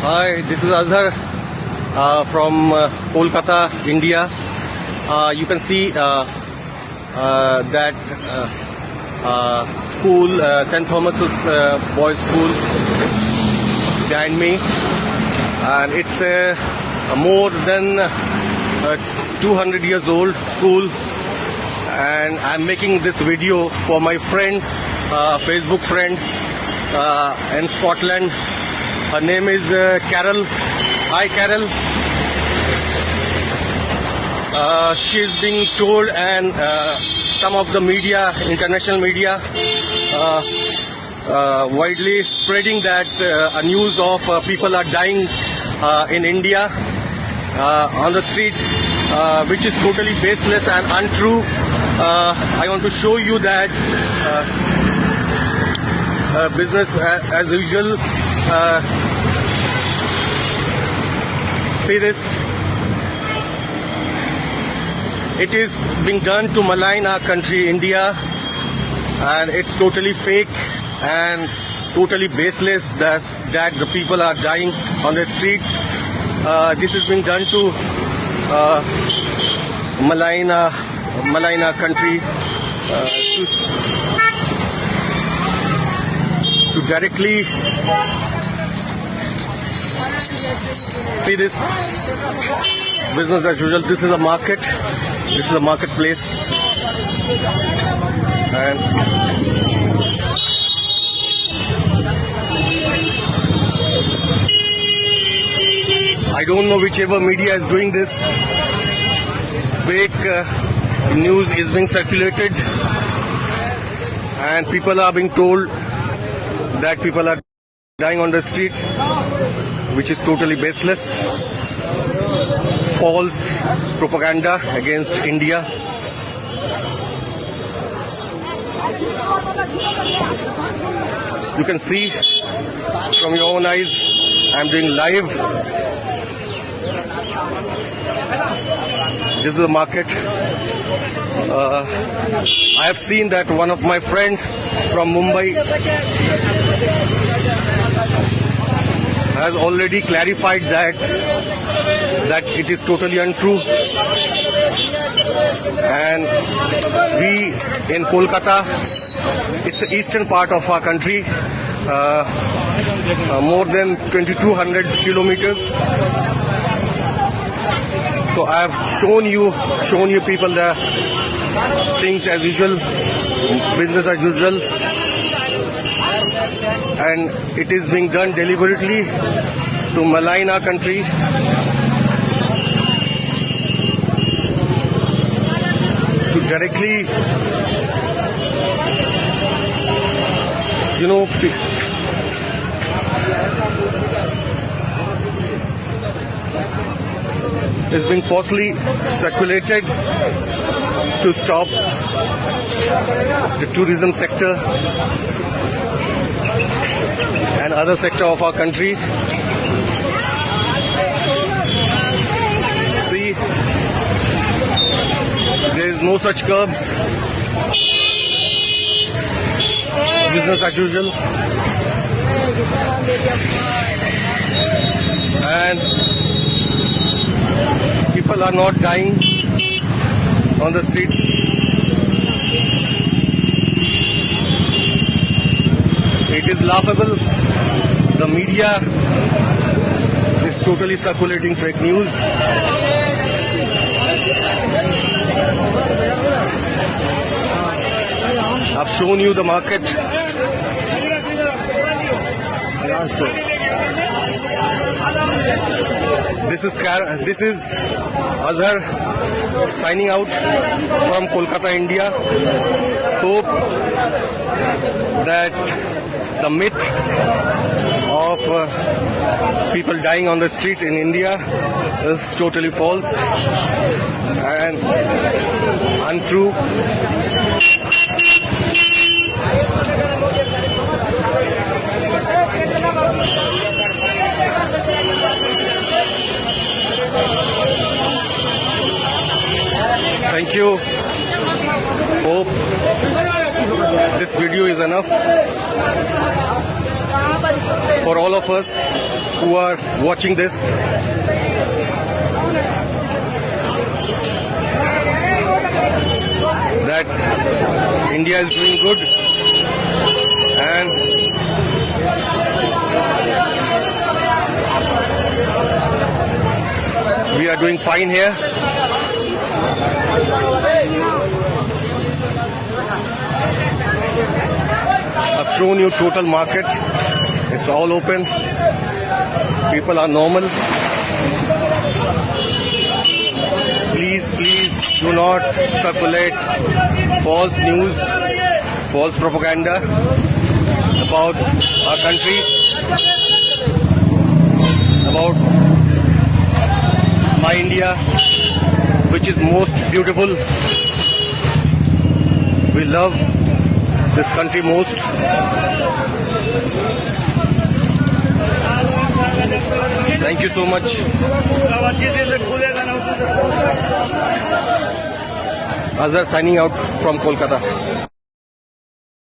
Hi, this is Azhar from Kolkata, India. You can see that school, St. Thomas's Boys School behind me, and it's a more than 200 years old school, and I'm making this video for my friend, Facebook friend in Scotland. Her name is Carol. Hi, Carol. She is being told, and some of the media, international media, widely spreading that a news of people are dying in India on the street, which is totally baseless and untrue. I want to show you that business as usual. See this? It is being done to malign our country, India, and it's totally fake and totally baseless that the people are dying on the streets. This is being done to malign our country, to directly see this business as usual. This is a market. This is a marketplace, and I don't know whichever media is doing this. Fake news is being circulated, and people are being told that people are dying on the street, which is totally baseless. False propaganda against India. You can see from your own eyes, I'm doing live. This is the market. I have seen that one of my friends from Mumbai has already clarified that it is totally untrue, and we in Kolkata, it's the eastern part of our country, more than 2200 kilometers. So I have shown you people the things as usual, business as usual, and it is being done deliberately to malign our country, to directly, is being falsely circulated to stop the tourism sector and other sector of our country. See, there is no such curbs. Business as usual. And people are not dying on the streets. It is laughable. The media is totally circulating fake news. I've shown you the market. This is Azhar signing out from Kolkata, India. Hope that the myth of people dying on the street in India is totally false and untrue. Thank you. Hope this video is enough. for all of us who are watching this. That India is doing good and we are doing fine here. I've shown you total market. It's all open. People are normal. Please do not circulate false news, false propaganda about our country, about my India, which is most beautiful. We love this country most. Thank you so much. Azhar signing out from Kolkata.